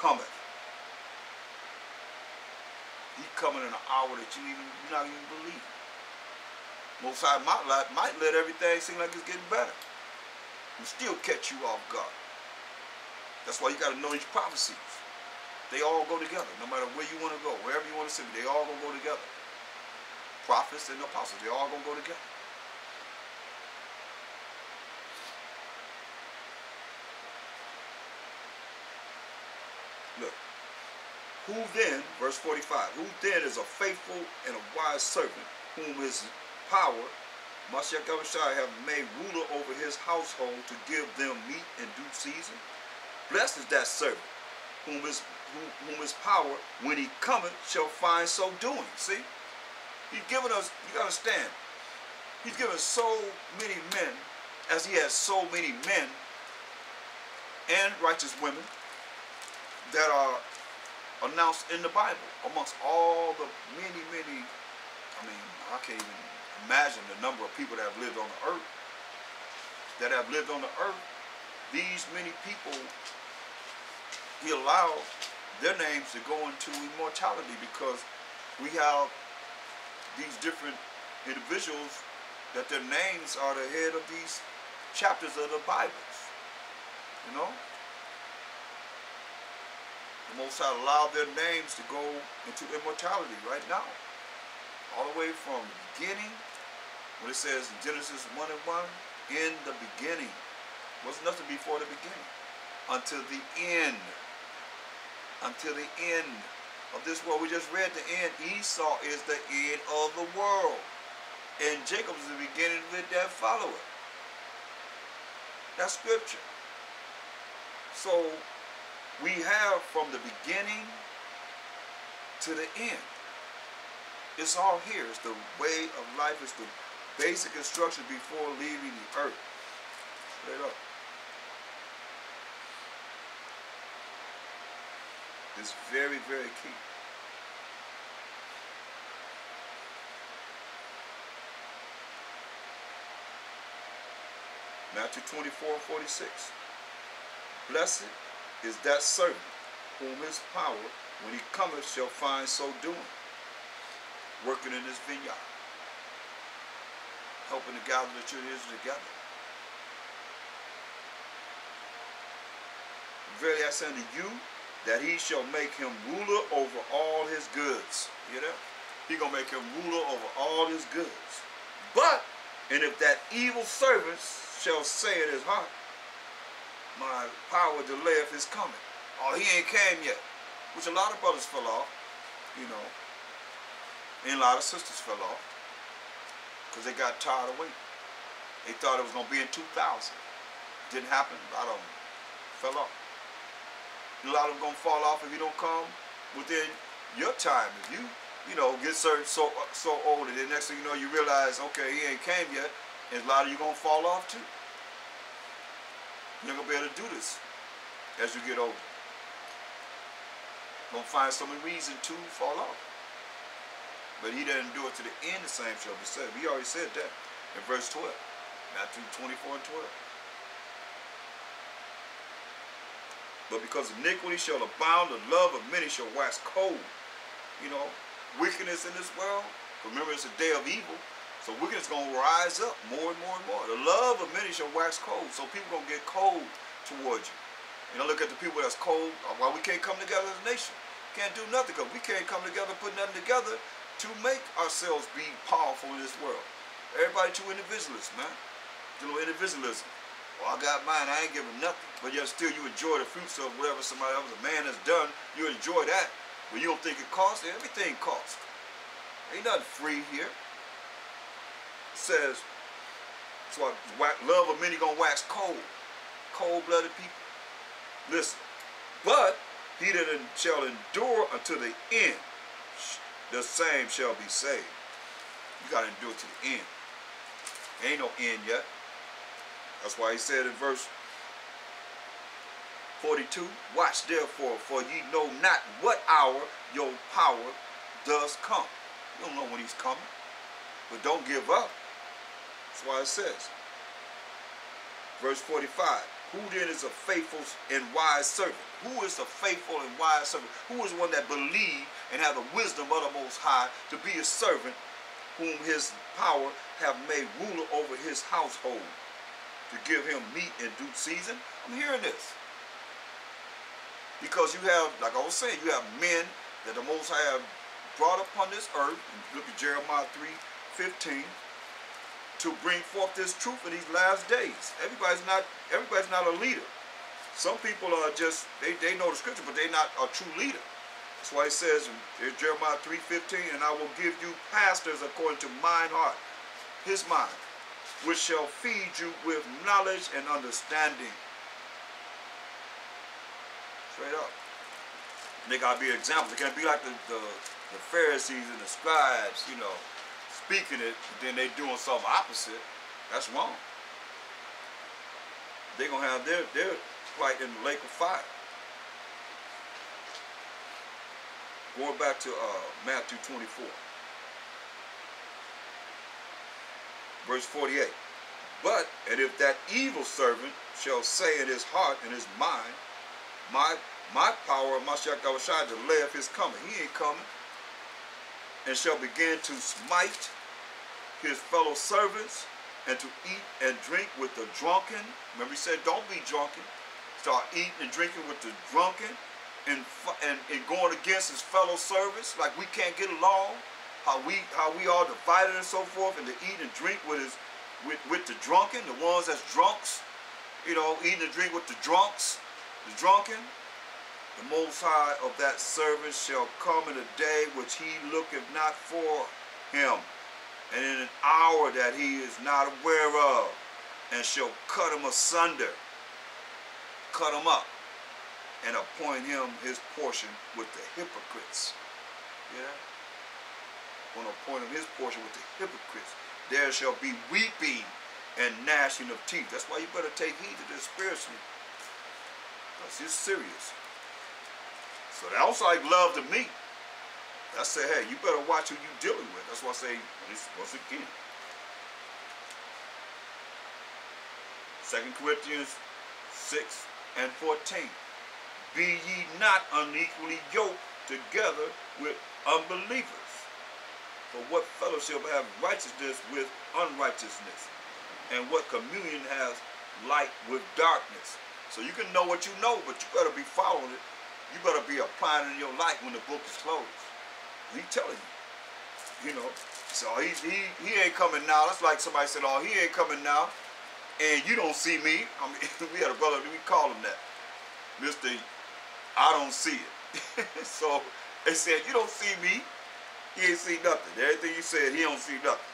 cometh. He coming in an hour that you not even believe. Most High might let everything seem like it's getting better, and still catch you off guard. That's why you got to know these prophecies. They all go together, no matter where you want to go, wherever you want to sit. They all gonna go together. Prophets and apostles, they all gonna go together. Look, who then, verse 45, who then is a faithful and a wise servant, whom his power, Mashiach Yahushua, have made ruler over his household to give them meat in due season? Blessed is that servant, whom his power, when he cometh, shall find so doing. See? He's given us, you gotta understand, he's given so many men, as he has so many men and righteous women that are announced in the Bible, amongst all the many, I mean, I can't even imagine the number of people that have lived on the earth. These many people, he allowed their names to go into immortality, because we have these different individuals that their names are the head of these chapters of the Bibles. You know? The Most High allowed their names to go into immortality right now. All the way from the beginning, when it says in Genesis 1:1, in the beginning. Was nothing before the beginning. Until the end. Until the end of this world. We just read the end. Esau is the end of the world. And Jacob is the beginning with that follower. That's scripture. So we have from the beginning to the end. It's all here. It's the way of life. It's the basic instruction before leaving the earth. Straight up. It's very, very key. Matthew 24:46. Blessed is that servant whom his power, when he cometh, shall find so doing, working in his vineyard, helping to gather the children of Israel together. Verily I say unto you, that he shall make him ruler over all his goods. You know? He gonna make him ruler over all his goods. But, and if that evil servant shall say in his heart, my power delayeth his coming. Oh, he ain't came yet. Which a lot of brothers fell off, you know. And a lot of sisters fell off. Because they got tired of waiting. They thought it was gonna be in 2000. Didn't happen. A lot of them fell off. A lot of them gonna fall off if you don't come within your time. If you know, get so old, and then next thing you know, you realize, okay, he ain't came yet, and a lot of you gonna fall off too. You're not gonna be able to do this as you get older. Gonna find some reason to fall off. But he doesn't do it to the end. The same shall be said. We already said that in verse 12, Matthew 24:12. But because iniquity shall abound, the love of many shall wax cold. You know, wickedness in this world. Remember, it's a day of evil. So wickedness is going to rise up more and more and more. The love of many shall wax cold. So people going to get cold towards you. You know, look at the people that's cold. Why we can't come together as a nation? Can't do nothing because we can't come together, put nothing together to make ourselves be powerful in this world. Everybody too individualist, man. You know, individualism. Well, I got mine, I ain't giving nothing. But yet still you enjoy the fruits of whatever somebody else, a man has done, you enjoy that. But you don't think it costs? Everything costs. Ain't nothing free here. It says, that's why love of many gonna wax cold. Cold-blooded people. Listen, but he that shall endure unto the end, the same shall be saved. You gotta endure to the end. There ain't no end yet. That's why he said in verse 42, watch therefore, for ye know not what hour your power does come. You don't know when he's coming. But don't give up. That's why it says. Verse 45, Who then is a faithful and wise servant? Who is the faithful and wise servant? Who is one that believe and have the wisdom of the Most High to be a servant whom his power have made ruler over his household, to give him meat in due season? I'm hearing this. Because you have, like I was saying, you have men that the Most High have brought upon this earth. Look at Jeremiah 3:15. To bring forth this truth in these last days. Everybody's not a leader. Some people are just, they know the scripture, but they're not a true leader. That's why it says in Jeremiah 3:15, and I will give you pastors according to mine heart, his mind, which shall feed you with knowledge and understanding. Straight up. And they gotta be examples. They can't be like the Pharisees and the scribes, you know, speaking it, but then they doing something opposite. That's wrong. They're gonna have their plight in the lake of fire. Going back to Matthew 24, verse 48. But, and if that evil servant shall say in his heart and his mind, my power of Mashiach Yahushua delayeth his coming. He ain't coming. And shall begin to smite his fellow servants, and to eat and drink with the drunken. Remember he said, don't be drunken. Start eating and drinking with the drunken, and going against his fellow servants, like we can't get along, how we are divided and so forth, and to eat and drink with the drunken, the ones that's drunks, you know, eating and drink with the drunks, the drunken. The Most High of that servant shall come in a day which he looketh not for him, and in an hour that he is not aware of, and shall cut him asunder, cut him up, and appoint him his portion with the hypocrites. Yeah? Going to appoint him his portion with the hypocrites. There shall be weeping and gnashing of teeth. That's why you better take heed to this spiritually, because it's serious. So that also like love to me. I say, hey, you better watch who you're dealing with. That's why I say, once again, 2 Corinthians 6:14. Be ye not unequally yoked together with unbelievers. For what fellowship have righteousness with unrighteousness? And what communion has light with darkness? So you can know what you know, but you better be following it. You better be applying it in your life when the book is closed. He's telling you, you know. So he ain't coming now. That's like somebody said, oh, he ain't coming now, and you don't see me. I mean, we had a brother, we call him that, Mr. I don't see it. So they said, you don't see me. He ain't see nothing. Everything you said, he don't see nothing.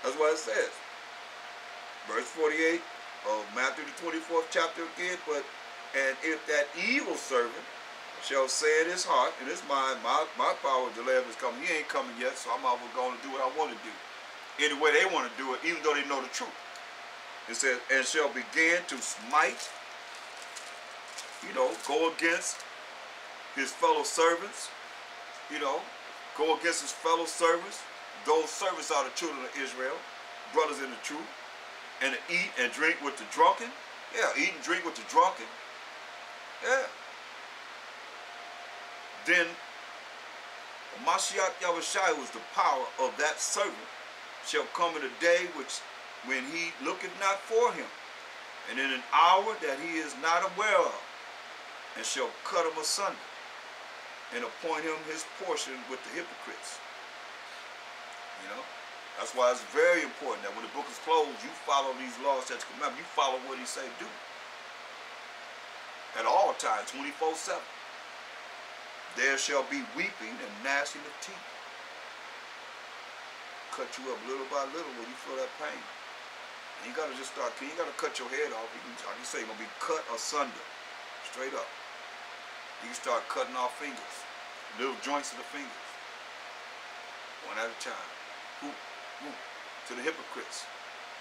That's what it says. Verse 48 of Matthew the 24th chapter again. But, and if that evil servant shall say in his heart, in his mind, my power of delay is coming. He ain't coming yet, so I'm over going to do what I want to do. Any way they want to do it, even though they know the truth. It says, and shall begin to smite, you know, go against his fellow servants, you know, go against his fellow servants. Those servants are the children of Israel, brothers in the truth, and to eat and drink with the drunken. Yeah, eat and drink with the drunken. Yeah. Then Mashiach Yahushua, was the power of that servant, shall come in a day when he looketh not for him, and in an hour that he is not aware of, and shall cut him asunder, and appoint him his portion with the hypocrites. You know, that's why it's very important that when the book is closed, you follow these laws, statutes, commandments. You follow what he say do. At all times, 24/7. There shall be weeping and gnashing of teeth. Cut you up little by little when you feel that pain. And you gotta just start. You gotta cut your head off. Like you say, you're gonna be cut asunder, straight up. You can start cutting off fingers, little joints of the fingers, one at a time. To the hypocrites.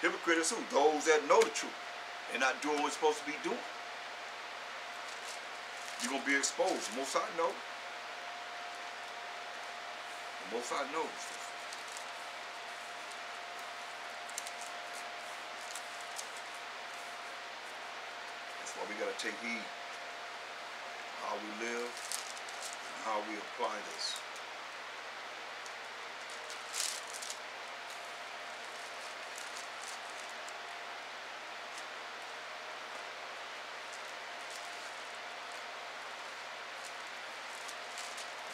Hypocrites who? Those that know the truth. They're not doing what they're supposed to be doing. You're gonna be exposed. The Most High knows. The Most High knows this. to take heed how we live and how we apply this.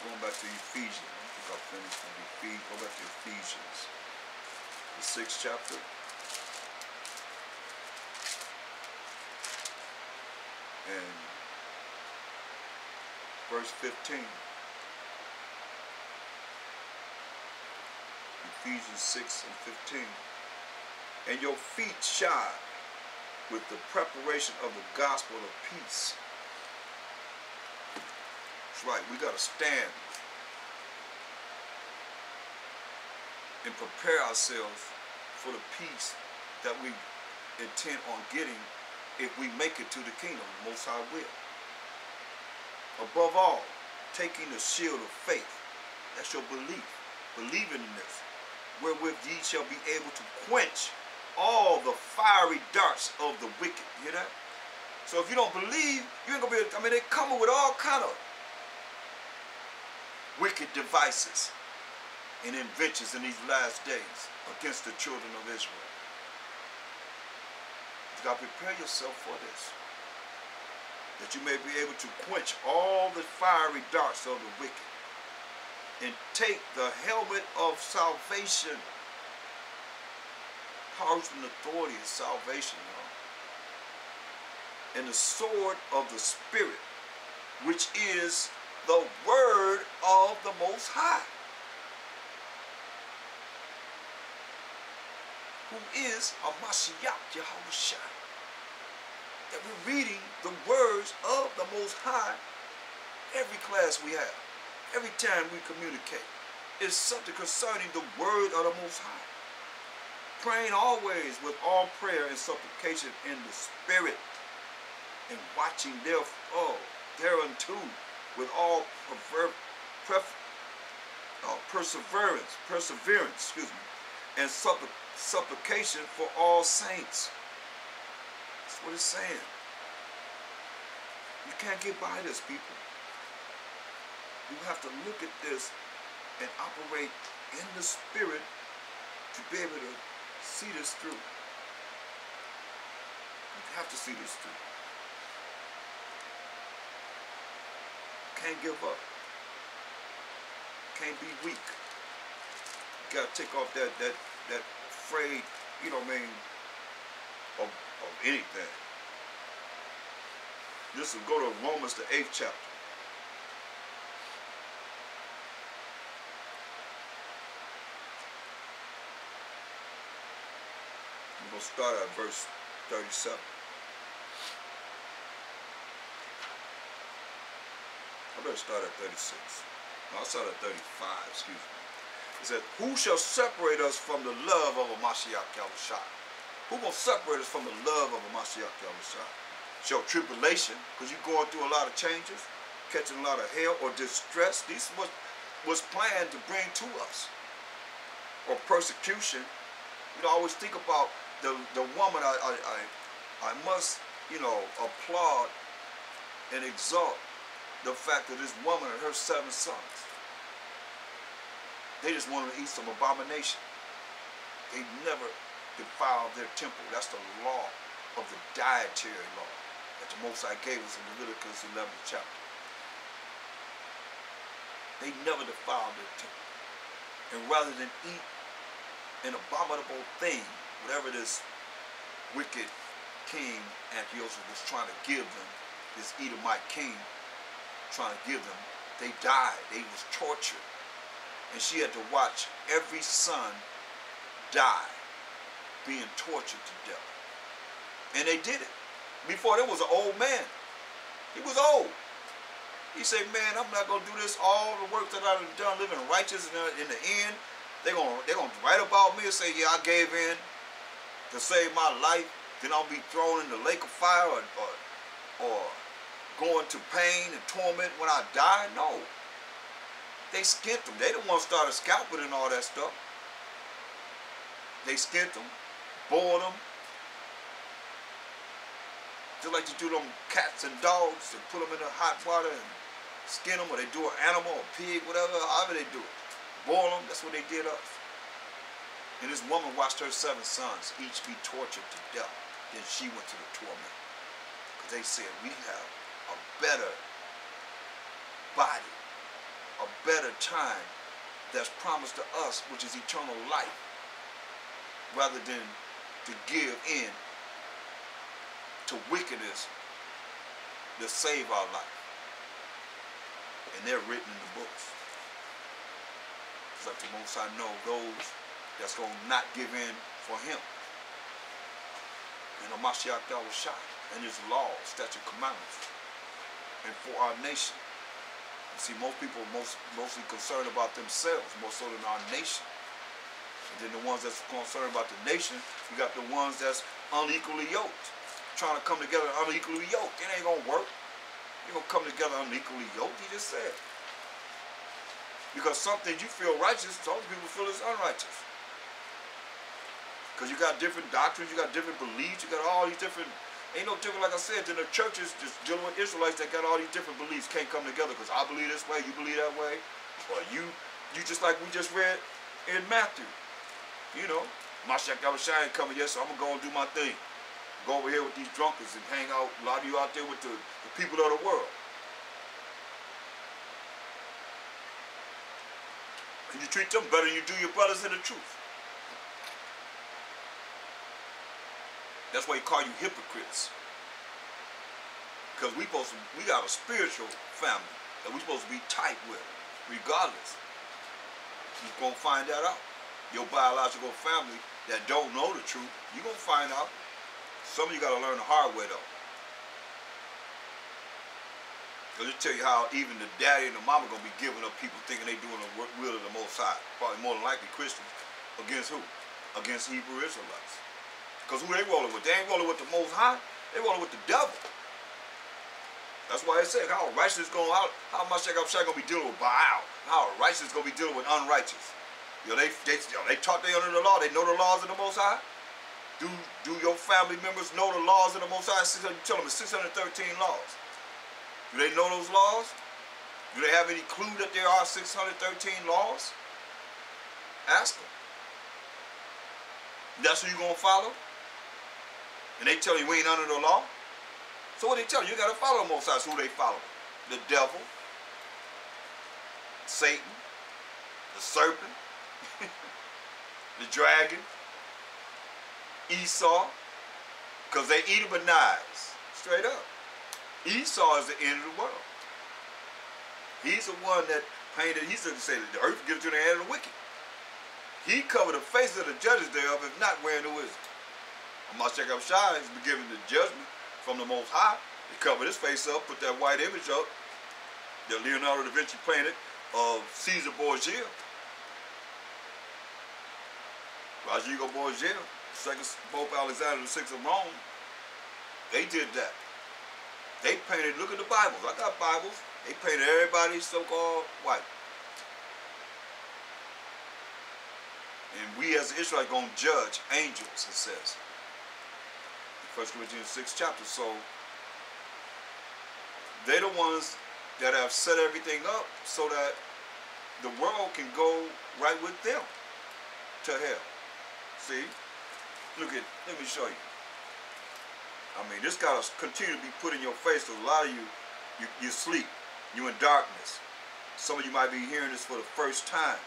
Going back to Ephesians. I think I'll finish with Ephesians. Go back to Ephesians, the 6th chapter. And verse 15. Ephesians 6 and 15. And your feet shod with the preparation of the gospel of peace. That's right, we got to stand and prepare ourselves for the peace that we intend on getting if we make it to the kingdom, the Most High will. Above all, taking the shield of faith. That's your belief. Believing in this. Wherewith ye shall be able to quench all the fiery darts of the wicked. You hear that? So if you don't believe, you ain't going to be able to, I mean, they're coming with all kind of wicked devices and inventions in these last days against the children of Israel. You got to prepare yourself for this, that you may be able to quench all the fiery darts of the wicked, and take the helmet of salvation. Power and authority is salvation, y'all. And the sword of the Spirit, which is the word of the Most High, who is Hamashiach Yahushua. That we're reading the words of the Most High every class we have, every time we communicate. It's something concerning the word of the Most High. Praying always with all prayer and supplication in the Spirit, and watching thereunto with all perseverance, and supplication for all saints. That's what it's saying. You can't get by this, people. You have to look at this and operate in the Spirit to be able to see this through. You have to see this through. Can't give up. Can't be weak. You gotta take off that afraid, you know what I mean, of anything. Listen, go to Romans, the 8th chapter. I'm going to start at verse 37. I better start at 36. No, I'll start at 35, excuse me. It says, who shall separate us from the love of a Mashiach Yahushua? Who going to separate us from the love of a Mashiach Yahushua? Shall tribulation, because you're going through a lot of changes, catching a lot of hell or distress. This is what was planned to bring to us. Or persecution. You know, I always think about the woman. I must, you know, applaud and exalt the fact that this woman and her 7 sons, they just wanted to eat some abomination. They never defiled their temple. That's the law of the dietary law that the Most High gave us in Leviticus 11th chapter. They never defiled their temple. And rather than eat an abominable thing, whatever this wicked king Antiochus was trying to give them, this Edomite king trying to give them, they died. They was tortured. And she had to watch every son die, being tortured to death. And they did it. Before there was an old man. He was old. He said, man, I'm not going to do this. All the work that I've done, living righteous in the end, they're gonna write about me and say, yeah, I gave in to save my life. Then I'll be thrown in the lake of fire or going to pain and torment when I die. No. They skinned them. They didn't want to start a scalping and all that stuff. They skinned them, boiled them, Just like to do them cats and dogs, and put them in the hot water and skin them, or they do an animal, a pig, whatever, however they do it. Boil them, that's what they did us. And this woman watched her 7 sons each be tortured to death. Then she went to the torment. Because they said, we have a better body, a better time that's promised to us, which is eternal life, rather than to give in to wickedness to save our life. And they're written in the books. It's like the Most High know those that's going to not give in for him. And the Mashiach Thaahwam and his laws, statute, commandments, and for our nation. You see, most people are mostly concerned about themselves, more so than our nation. And then the ones that's concerned about the nation, you got the ones that's unequally yoked, trying to come together unequally yoked. It ain't gonna work. You're gonna come together unequally yoked, he just said. Because some things you feel righteous, some people feel it's unrighteous. Because you got different doctrines, you got different beliefs, you got all these different, ain't no different, like I said, than the churches just dealing with Israelites that got all these different beliefs, can't come together because I believe this way, you believe that way. Or you just like we just read in Matthew. You know, Mashiach Thaahwam coming, yes, so I'm going to go and do my thing. Go over here with these drunkards and hang out, a lot of you out there with the people of the world. And you treat them better than you do your brothers in the truth. That's why he call you hypocrites. Because we got a spiritual family that we're supposed to be tight with, regardless. You're going to find that out. Your biological family that don't know the truth, you're going to find out. Some of you got to learn the hard way, though. Because it tell you how even the daddy and the mama going to be giving up people thinking they doing the will of the Most High. Probably more than likely Christians. Against who? Against Hebrew Israelites. Because who they rolling with? They ain't rolling with the Most High. They rolling with the devil. That's why it said how righteous going out, how Mashiach Thaahwam going to be dealing with Baal. How righteous going to be dealing with unrighteous. You know, they taught they under the law. They know the laws of the Most High. Do your family members know the laws of the Most High? You tell them it's 613 laws. Do they know those laws? Do they have any clue that there are 613 laws? Ask them. That's who you're going to follow? And they tell you we ain't under the law? So what they tell you? You got to follow the Most High. So who they follow? The devil, Satan, the serpent, the dragon, Esau, because they eat them knives, straight up. Esau is the end of the world. He's the one that painted, he's going to say that the earth gives to the hand of the wicked. He covered the faces of the judges thereof, if not wearing the wisdom. Mashiach Thaahwam has been given the judgment from the Most High. He covered his face up, put that white image up that Leonardo da Vinci painted of Caesar Borgia. Rodrigo Borgia, second Pope Alexander VI of Rome, they did that. They painted, look at the Bibles. I got Bibles. They painted everybody so-called white. And we as Israel are going to judge angels, it says. In 1 Corinthians 6 chapter. So they're the ones that have set everything up so that the world can go right with them to hell. See? Look at, let me show you. I mean, this got to continue to be put in your face because a lot of you sleep. You're in darkness. Some of you might be hearing this for the first time.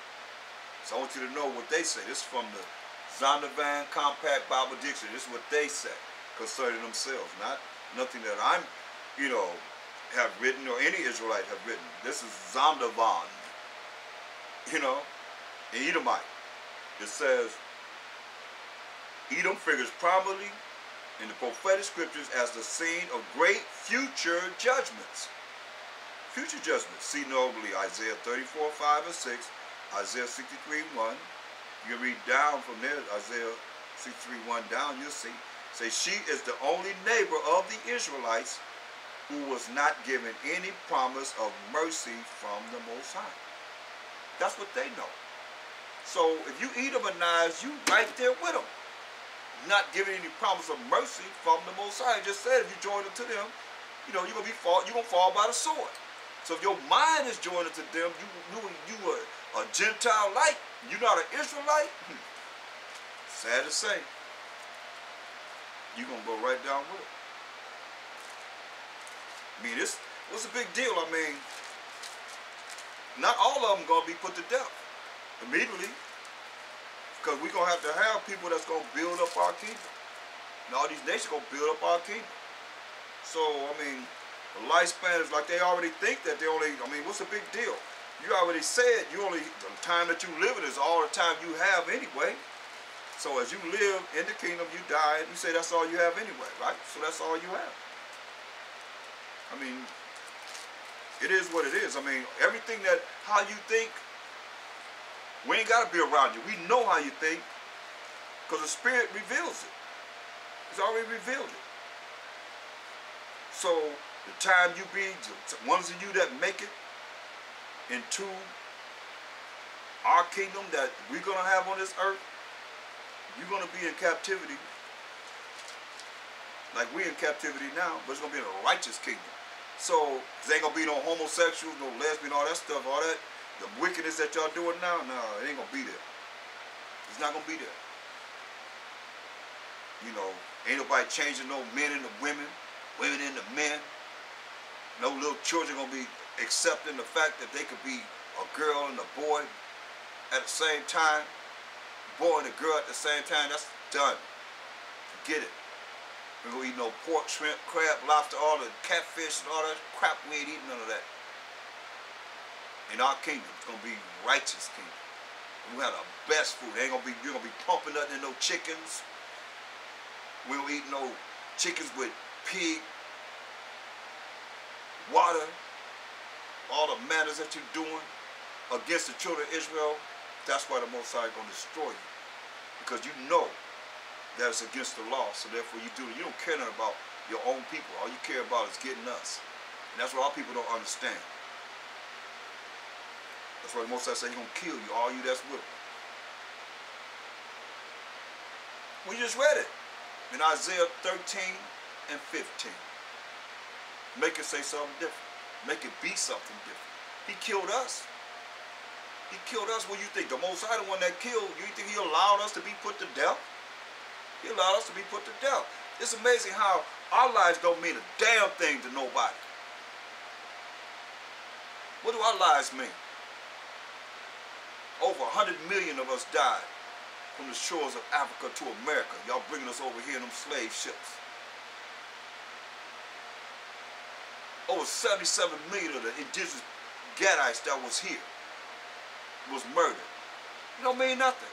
So I want you to know what they say. This is from the Zondervan Compact Bible Dictionary. This is what they say concerning themselves. Not nothing that I'm, have written or any Israelite have written. This is Zondervan, in Edomite. It says, Edom figures prominently in the prophetic scriptures as the scene of great future judgments. Future judgments. See notably Isaiah 34, 5 and 6, Isaiah 63, 1. You can read down from there, Isaiah 63, 1 down, you'll see. Say, she is the only neighbor of the Israelites who was not given any promise of mercy from the Most High. That's what they know. So if you eat them a knives, you right there with them. not giving any promise of mercy from the Most High. He just said if you join unto them, you know, you're gonna fall by the sword. So if your mind is joined to them, you are a Gentile like, you're not an Israelite. Sad to say, you're gonna go right down with it. I mean, what's the big deal? I mean, not all of them gonna be put to death immediately, because we're gonna have people that's gonna build up our kingdom. And all these nations gonna build up our kingdom. So I mean, the lifespan is like they already think that they only. I mean, what's the big deal? You already said the time that you live is all the time you have anyway. So as you live in the kingdom, you die, and you say that's all you have anyway, right? So that's all you have. I mean, it is what it is. I mean, everything how you think, we ain't got to be around you. We know how you think, because the Spirit reveals it. It's already revealed it. So the time you be, the ones of you that make it into our kingdom that we're going to have on this earth, you're going to be in captivity like we're in captivity now, but it's going to be in a righteous kingdom. So there ain't going to be no homosexuals, no lesbian, all that stuff, all that, the wickedness that y'all doing now, no, it ain't going to be there. It's not going to be there. You know, ain't nobody changing no men into women, women into men. No little children going to be accepting the fact that they could be a girl and a boy at the same time, boy and a girl at the same time. That's done. Forget it. We're going to eat no pork, shrimp, crab, lobster, all the catfish and all that crap. We ain't eating none of that. In our kingdom, it's going to be righteous kingdom. We have the best food. You're going to be pumping nothing in no chickens. We don't eat no chickens with pig, water, all the manners that you're doing against the children of Israel. That's why the Most High is going to destroy you, because you know that it's against the law. So therefore you don't care nothing about your own people. All you care about is getting us. And that's what our people don't understand. That's why the Most High said he's going to kill you, all you that's with him. We just read it in Isaiah 13 and 15. Make it say something different. Make it be something different. He killed us. He killed us. What do you think? The Most High, the one that killed, you think he allowed us to be put to death? He allowed us to be put to death. It's amazing how our lives don't mean a damn thing to nobody. What do our lives mean? Over 100 million of us died from the shores of Africa to America. Y'all bringing us over here in them slave ships. Over 77 million of the indigenous Gadites that was here was murdered. It don't mean nothing.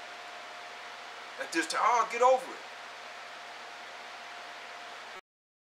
At this time, get over it.